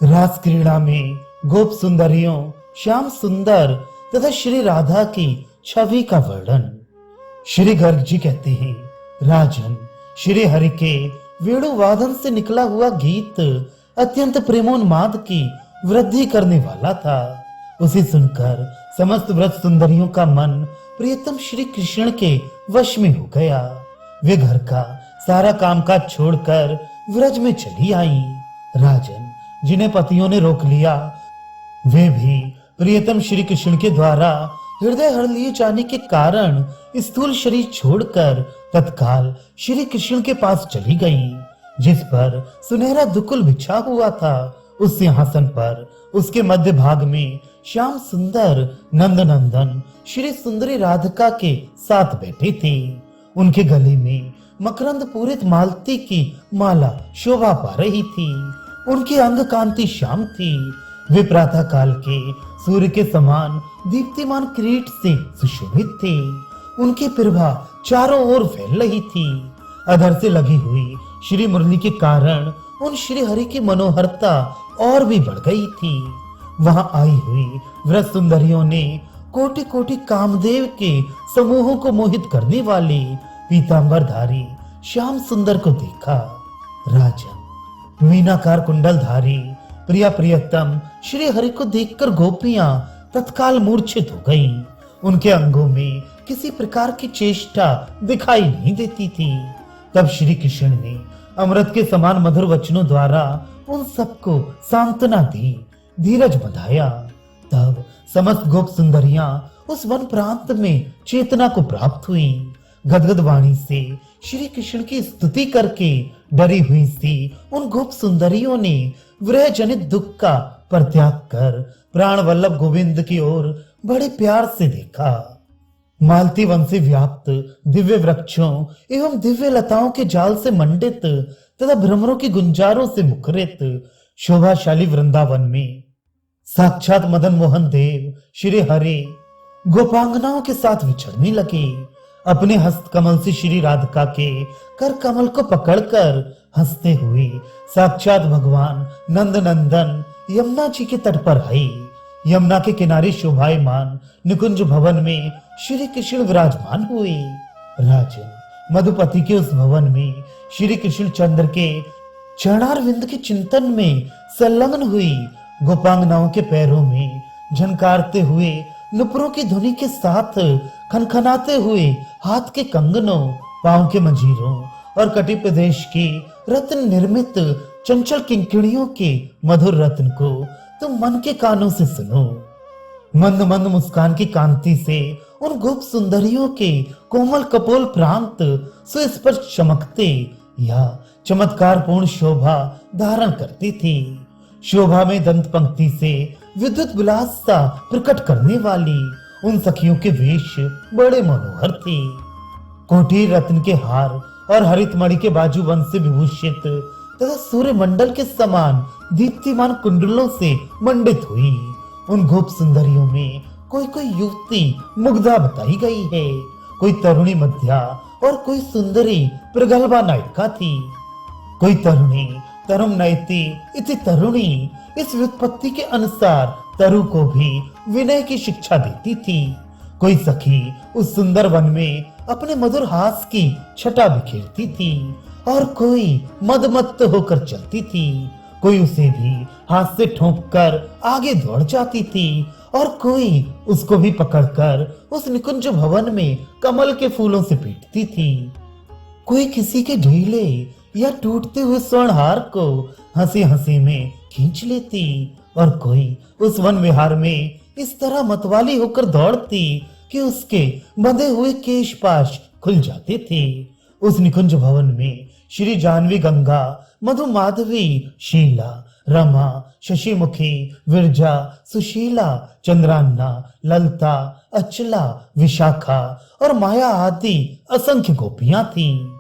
रास क्रीड़ा में गोप सुंदरियों, श्याम सुंदर तथा श्री राधा की छवि का वर्णन। श्री गर्ग जी कहते हैं, राजन, श्री हरि के वेणु वादन से निकला हुआ गीत अत्यंत प्रेमोन्माद की वृद्धि करने वाला था। उसे सुनकर समस्त व्रत सुंदरियों का मन प्रियतम श्री कृष्ण के वश में हो गया। वे घर का सारा कामकाज छोड़कर व्रज में चली आई। राजन, जिन्हें पतियों ने रोक लिया, वे भी प्रियतम श्री कृष्ण के द्वारा हृदय हर लिए जाने के कारण स्थूल शरीर छोड़कर तत्काल श्री कृष्ण के पास चली गई, जिस पर सुनहरा दुकुल बिछा हुआ था। उस सिंहासन पर उसके मध्य भाग में श्याम सुंदर नंद नंदन श्री सुंदरी राधिका के साथ बैठे थे। उनके गले में मकरंद पूरित मालती की माला शोभा पा रही थी। उनकी अंग कांति श्याम थी। वे प्रातः काल के सूर्य के समान दीप्तिमान किरीट से सुशोभित थे। उनकी प्रभा चारों ओर फैल रही थी। अधर से लगी हुई श्री मुरली के कारण उन श्री हरि की मनोहरता और भी बढ़ गई थी। वहां आई हुई व्रत सुंदरियों ने कोटि कोटि कामदेव के समूहों को मोहित करने वाले पीतांबरधारी श्याम सुंदर को देखा। राजन, मीनाकार कुंडलधारी प्रिया प्रियतम श्री हरि को देखकर गोपियां तत्काल मूर्छित हो गईं। उनके अंगों में किसी प्रकार की चेष्टा दिखाई नहीं देती थी। तब श्री कृष्ण ने अमृत के समान मधुर वचनों द्वारा उन सबको सांत्वना दी, धीरज बंधाया। तब समस्त गोप सुंदरियां उस वन प्रांत में चेतना को प्राप्त हुई। गदगद वाणी से श्री कृष्ण की स्तुति करके डरी हुई सी उन गोप सुंदरियों ने विरह जनित दुख का परित्याग कर प्राण वल्लभ गोविंद की ओर बड़े प्यार से देखा। मालती वन से व्याप्त दिव्य वृक्षों एवं दिव्य लताओं के जाल से मंडित तथा भ्रमरों की गुंजारों से मुखरित शोभाशाली वृंदावन में साक्षात मदन मोहन देव श्री हरि गोपांगनाओं के साथ विचरने लगे। अपने हस्त कमल से श्री राधिका के कर कमल को पकड़कर हंसते हुए साक्षात भगवान नंद नंदन यमुना जी के तट पर आए। यमुना के किनारे शोभायमान निकुंज भवन में श्री कृष्ण विराजमान हुए। राजन, मधुपति के उस भवन में श्री कृष्ण चंद्र के चरणारविंद के चिंतन में संलग्न हुई गोपांगनाओं के पैरों में झनकारते हुए नुपुरों की धुनी के साथ खनखनाते हुए हाथ के कंगनों, पांव के मंजीरों और कटी प्रदेश की रत्न निर्मित चंचल किंकिणियों के मधुर रत्न को तुम मन के कानों से सुनो। मंद मंद मुस्कान की कांति से उन गोप सुंदरियों के कोमल कपोल प्रांत सुस्पष्ट चमकते या चमत्कार पूर्ण शोभा धारण करती थी। शोभा में दंत पंक्ति से विद्युत विलासता प्रकट करने वाली उन सखियों के वेश बड़े मनोहर थे। कोटि रत्न के हार और हरित मणि के बाजूबंद से विभूषित तथा सूर्य मंडल के समान दीप्तिमान कुंडलों से मंडित हुई उन गोप सुंदरियों में कोई कोई युवती मुग्धा बताई गई है, कोई तरुणी मध्या और कोई सुंदरी प्रगल्भा नायिका थी। कोई तरुणी तरुम नयति इति तरुणी इस व्युत्पत्ति के अनुसार तरु को भी विनय की शिक्षा देती थी। कोई सखी उस सुंदर वन में अपने मधुर हास की छटा बिखेरती थी और कोई मदमत्त होकर चलती थी। कोई उसे भी हाथ से ठोंक कर आगे दौड़ जाती थी और कोई उसको भी पकड़कर उस निकुंज भवन में कमल के फूलों से पीटती थी। कोई किसी के ढीले या टूटते हुए स्वर्णहार को हंसी हंसी में खींच लेती और कोई उस वन विहार में इस तरह मतवाली होकर दौड़ती कि उसके बंधे हुए केशपाश खुल जाते थे। उस निकुंज भवन में श्री जानवी गंगा, मधु माधवी, शीला, रमा, शशिमुखी, विरजा, सुशीला, चंद्रान्ना, ललता, अचला, विशाखा और माया आदि असंख्य गोपियां थीं।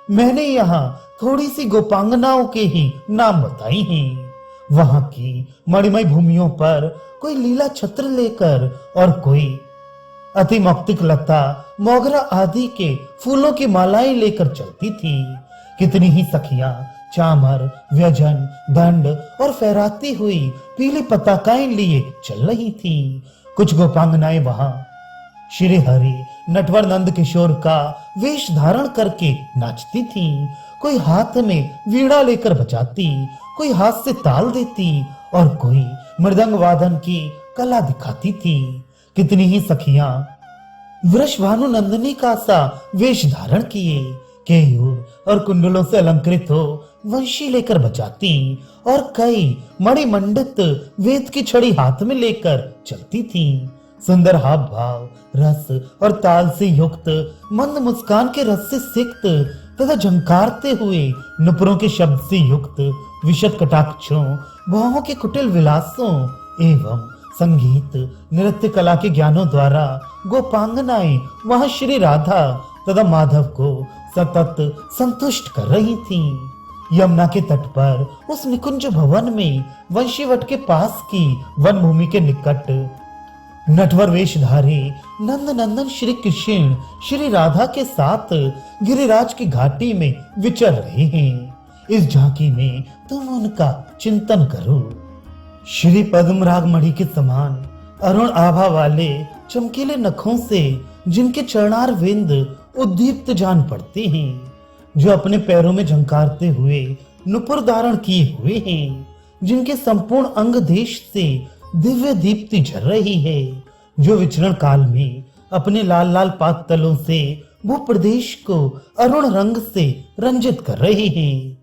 मैंने यहाँ थोड़ी सी गोपांगनाओं के ही नाम बताई हैं। वहां की मणिमय भूमियों पर कोई लीला छत्र लेकर और कोई अति मौक्तिक लता, मोगरा आदि के फूलों की मालाएं लेकर चलती थी। कितनी ही सखियां चामर, व्यजन, दंड और फहराती हुई पीली पताकाएं लिए चल रही थीं। कुछ गोपांगनाएं वहां श्री हरि नटवर नंद किशोर का वेश धारण करके नाचती थीं। कोई हाथ में वीणा लेकर बजाती, कोई हाथ से ताल देती और कोई मृदंग वादन की कला दिखाती थी। कितनी ही सखियां वृषभानु नंदिनी का सा वेश धारण किए केयूर और कुंडलों से अलंकृत हो वंशी लेकर बजाती और कई मणिमंडित वेद की छड़ी हाथ में लेकर चलती थी। सुंदर हाव भाव, रस और ताल से युक्त, मंद मुस्कान के रस से सिक्त तथा झंकारते हुए नुपुरों के शब्द से युक्त, विशद कटाक्षों, भावों के कुटिल विलासों एवं संगीत नृत्य कला के ज्ञानों द्वारा गोपांगनाएं वहां श्री राधा तथा माधव को सतत संतुष्ट कर रही थीं। यमुना के तट पर उस निकुंज भवन में वंशीवट के पास की वन भूमि के निकट नटवर वेशधारी नंद नंदन श्री कृष्ण श्री राधा के साथ गिरिराज की घाटी में विचर रहे हैं। इस झांकी में तुम उनका चिंतन करो। श्री पद्मराग मणि के समान अरुण आभा वाले चमकीले नखों से जिनके चरणार विंद उद्दीप्त जान पड़ते हैं, जो अपने पैरों में झंकारते हुए नुपुर धारण किए हुए हैं, जिनके संपूर्ण अंग देश से दिव्य दीप्ति झर रही है, जो विचरण काल में अपने लाल लाल पाद तलों से भूप्रदेश को अरुण रंग से रंजित कर रहे हैं।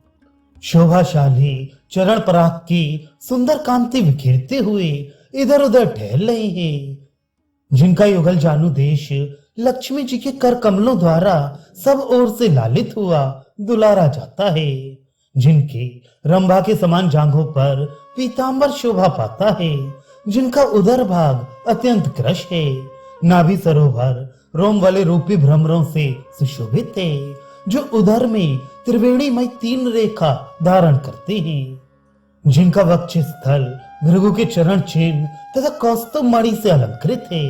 शोभाशाली चरण पराग की सुंदर कांति बिखेरते हुए इधर उधर टहल रहे हैं, जिनका युगल जानू देश लक्ष्मी जी के कर कमलों द्वारा सब ओर से लालित हुआ दुलारा जाता है, जिनके रंभा के समान जांघों पर पीतांबर शोभा पाता है, जिनका उदर भाग अत्यंत कृश है, नाभि सरोवर रोम वाले रूपी भ्रमरों से सुशोभित है, जो उदर में त्रिवेणीमय 3 रेखा धारण करते हैं, जिनका वक्ष स्थल भृगु के चरण चिन्ह तथा कौस्तुभ मणि से अलंकृत है,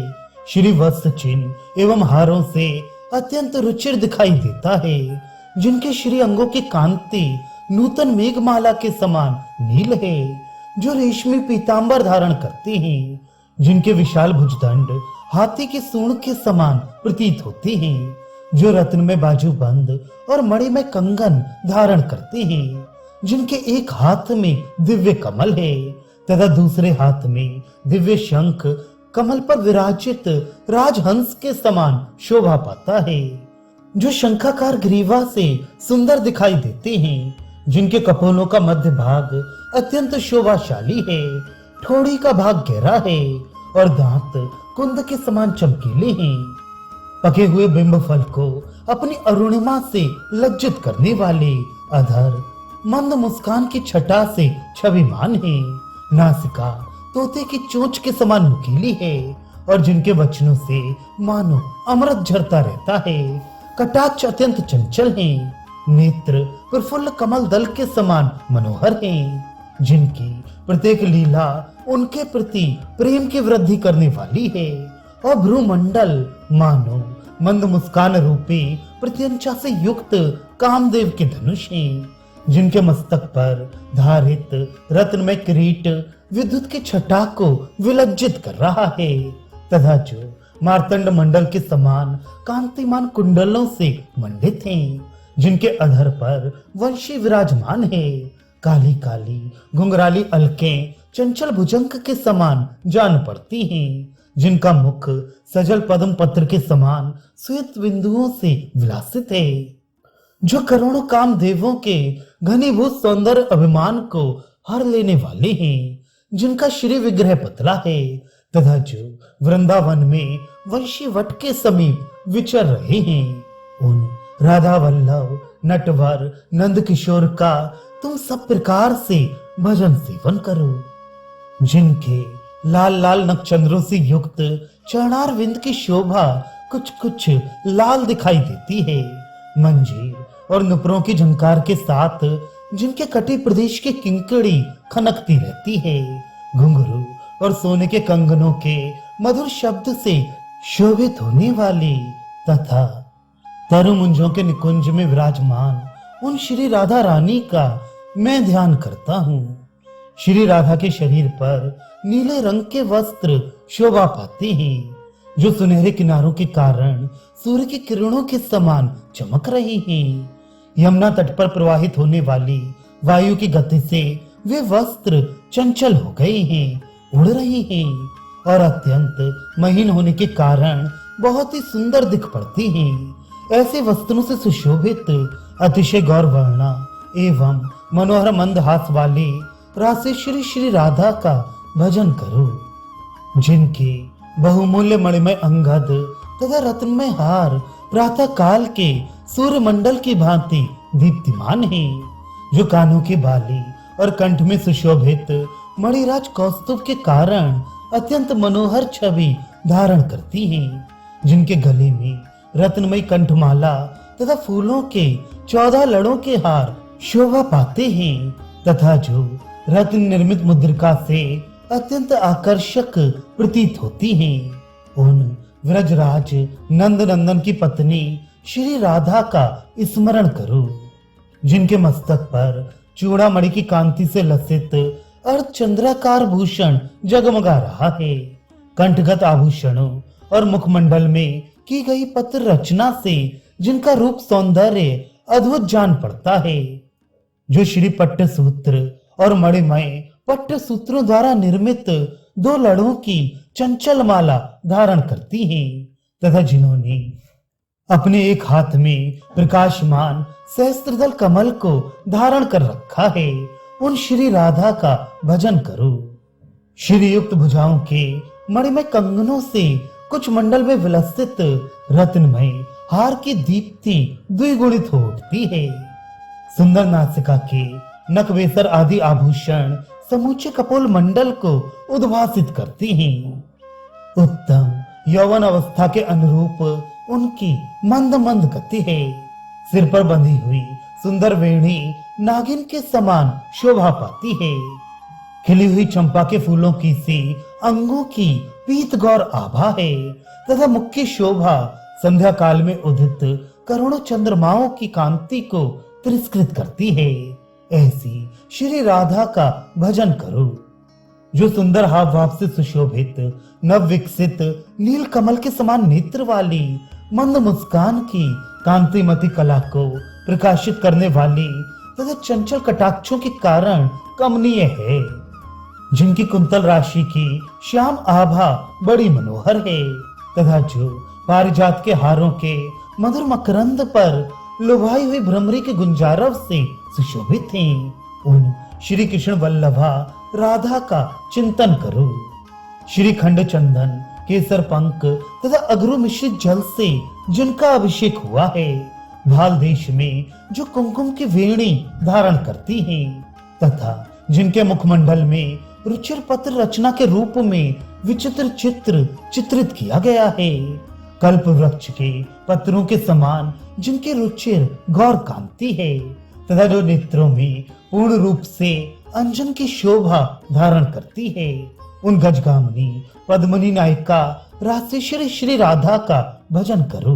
श्री वत्स चिन्ह एवं हारों से अत्यंत रुचिर दिखाई देता है, जिनके श्री अंगों की कांति नूतन मेघमाला के समान नील है, जो रेशमी पीतांबर धारण करते हैं, जिनके विशाल भुजदंड हाथी के सूंड के समान प्रतीत होते हैं, जो रत्न में बाजूबंद और मणि में कंगन धारण करते हैं, जिनके एक हाथ में दिव्य कमल है तथा दूसरे हाथ में दिव्य शंख कमल पर विराजित राजहंस के समान शोभा पाता है, जो शंखाकार ग्रीवा से सुंदर दिखाई देते हैं, जिनके कपोलों का मध्य भाग अत्यंत शोभाशाली है, ठोड़ी का भाग गहरा है और दांत कुंद के समान चमकीले हैं। पके हुए बिंब फल को अपनी अरुणिमा से लज्जित करने वाले अधर मंद मुस्कान की छटा से छविमान है, नासिका तोते की चोंच के समान नुकीली है और जिनके वचनों से मानो अमृत झरता रहता है, कटाक्ष अत्यंत चंचल हैं, नेत्र प्रफुल्ल कमल दल के समान मनोहर हैं, जिनकी प्रत्येक लीला उनके प्रति प्रेम की वृद्धि करने वाली है और भ्रूमंडल मानो मंद मुस्कान रूपी प्रत्यंचा से युक्त कामदेव के धनुष हैं, जिनके मस्तक पर धारित रत्नमय किरीट विद्युत की छटा को विलज्जित कर रहा है तथा जो मार्तंड मंडल के समान कांतिमान कुंडलों से मंडित हैं, जिनके अधर पर वंशी विराजमान है, काली काली घुंघराली अलकें चंचल भुजंग के समान जान पड़ती हैं, जिनका मुख सजल पद्म पत्र के समान श्वेत बिंदुओं से विलासित है, जो करोड़ों काम देवों के घनीभूत सौंदर्य अभिमान को हर लेने वाले हैं, जिनका श्री विग्रह पतला है तथा जो वृंदावन में वंशी वट के समीप विचर रहे हैं, उन राधा वल्लभ नटवर नंद किशोर का तुम सब प्रकार से भजन सेवन करो, जिनके लाल लाल नक्षत्रों से युक्त चरणार विंद की शोभा कुछ कुछ लाल दिखाई देती है, मंजीर और नुपुरों की झंकार के साथ जिनके कटी प्रदेश की किंकड़ी खनकती रहती है, घुंघरू और सोने के कंगनों के मधुर शब्द से शोभित होने वाली तथा तरु मुंजों के निकुंज में विराजमान उन श्री राधा रानी का मैं ध्यान करता हूँ। श्री राधा के शरीर पर नीले रंग के वस्त्र शोभा पाते हैं, जो सुनहरे किनारों के कारण सूर्य की किरणों के समान चमक रही हैं। यमुना तट पर प्रवाहित होने वाली वायु की गति से वे वस्त्र चंचल हो गए हैं, उड़ रही हैं और अत्यंत महीन होने के कारण बहुत ही सुंदर दिख पड़ती हैं। ऐसे वस्त्रों से सुशोभित अतिशय गौरवर्णा एवं मनोहर मंदहास वाले रासेश्वरी श्री राधा का भजन करो, जिनके बहुमूल्य मणिमय अंगद तथा रत्नमय हार प्रातः काल के सूर्य मंडल की भांति दीप्तिमान है, जो कानों की बाली और कंठ में सुशोभित मणिराज कौस्तुभ के कारण अत्यंत मनोहर छवि धारण करती हैं, जिनके गले में रत्नमयी कंठमाला तथा फूलों के 14 लड़ों के हार शोभा पाते हैं, तथा जो रत्न निर्मित मुद्रिका से अत्यंत आकर्षक प्रतीत होती हैं। उन व्रजराज नंद नंदन की पत्नी श्री राधा का स्मरण करो, जिनके मस्तक पर चूड़ामणि की कांति से लसित अर्धचंद्राकार भूषण जगमगा रहा है। कंठगत आभूषणों और मुखमंडल में की गई पत्र रचना से जिनका रूप सौंदर्य अद्भुत जान पड़ता है, जो श्री पट्ट सूत्र और मणिमय पट्ट सूत्रों द्वारा निर्मित 2 लड़ों की चंचल माला धारण करती हैं, तथा जिन्होंने अपने एक हाथ में प्रकाशमान सहस्त्रदल कमल को धारण कर रखा है, उन श्री राधा का भजन करो। श्री युक्त भुजाओं के मणिमय कंगनों से कुछ मंडल में विलसित रत्नमय हार की दीप्ति द्विगुणित हो उठती है। सुंदर नासिका के नकवेसर आदि आभूषण समूचे कपोल मंडल को उद्भासित करती हैं। उत्तम यौवन अवस्था के अनुरूप उनकी मंद मंद गति है। सिर पर बंधी हुई सुंदर वेणी नागिन के समान शोभा पाती है। खिली हुई चंपा के फूलों की सी अंगों की पीत गौर आभा है, तथा मुख की शोभा संध्या काल में उदित करोड़ों चंद्रमाओं की कांति को तिरस्कृत करती है। ऐसी श्री राधा का भजन करो, जो सुंदर हाव भाव से सुशोभित नव विकसित नील कमल के समान नेत्र वाली मंद मुस्कान की कांतिमती कला को प्रकाशित करने वाली तथा चंचल कटाक्षों के कारण कमनीय है, जिनकी कुंतल राशि की श्याम आभा बड़ी मनोहर है, तथा जो पारिजात के हारों के मधुर मकरंद पर लुभाई हुई भ्रमरी के गुंजारव से सुशोभित हैं। उन श्री कृष्ण वल्लभा राधा का चिंतन करो। श्री खंड चंदन केसर पंक तथा अगरू मिश्रित जल से जिनका अभिषेक हुआ है, भाल देश में जो कुमकुम की वेणी धारण करती हैं, तथा जिनके मुखमंडल में रुचिर पत्र रचना के रूप में विचित्र चित्र चित्रित किया गया है। कल्प वृक्ष के पत्रों के समान जिनकी रुचिर गौर कांति है, तथा जो नेत्रों में पूर्ण रूप से अंजन की शोभा धारण करती है, उन गजगामिनी पद्मिनी नायिका रासेश्वरी श्री राधा का भजन करो।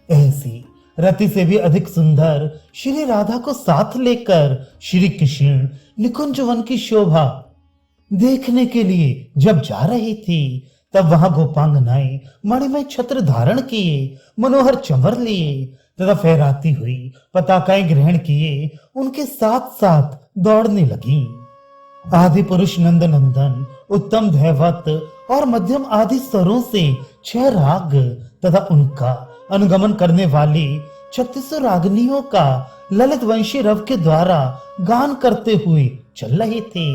ऐसी रति से भी अधिक सुंदर श्री राधा को साथ लेकर श्री कृष्ण निकुंज वन की शोभा देखने के लिए जब जा रही थी, तब वहां गोपांगनाएं मणिमय छत्र धारण किए मनोहर चंवर लिए तथा फहराती हुई पताकाएं ग्रहण किए उनके साथ साथ दौड़ने लगी। आदि पुरुष नंद नंदन उत्तम दैवत और मध्यम आदि स्वरों से 6 राग तथा उनका अनुगमन करने वाली 36 रागनियों का ललित वंशी रव के द्वारा गान करते हुए चल रहे थे।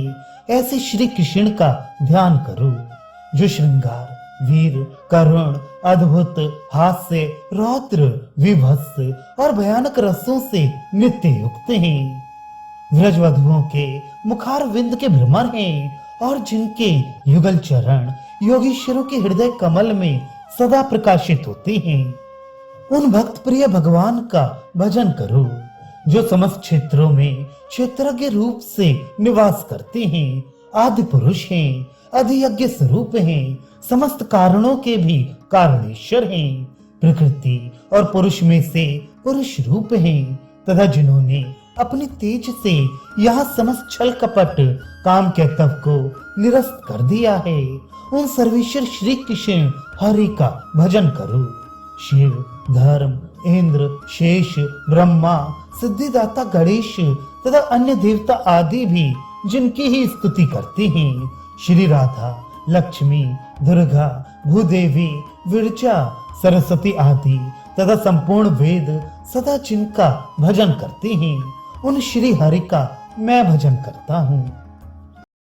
ऐसे श्री कृष्ण का ध्यान करो, जो श्रृंगार वीर करुण अद्भुत हास्य रौद्र विभत्स और भयानक रसों से नित्य युक्त हैं। व्रजवधुओं के मुखार विंद के भ्रमर हैं, और जिनके युगल चरण योगीश्वरों के हृदय कमल में सदा प्रकाशित होते हैं। उन भक्त प्रिय भगवान का भजन करो, जो समस्त क्षेत्रों में क्षेत्रज्ञ रूप से निवास करते हैं, आदि पुरुष हैं, अधियज्ञ स्वरूप हैं, समस्त कारणों के भी कारणेश्वर हैं, प्रकृति और पुरुष में से पुरुष रूप हैं, तथा जिन्होंने अपने तेज से यहाँ समस्त छल कपट काम कैतव को निरस्त कर दिया है, उन सर्वेश्वर श्री कृष्ण हरि का भजन करो। शिव, धर्म, इंद्र, शेष, ब्रह्मा, सिद्धिदाता गणेश तथा अन्य देवता आदि भी जिनकी ही स्तुति करते हैं, श्री राधा, लक्ष्मी, दुर्गा, भूदेवी, विरजा, सरस्वती आदि तथा संपूर्ण वेद सदा जिनका भजन करते हैं, उन श्री हरि का मैं भजन करता हूँ।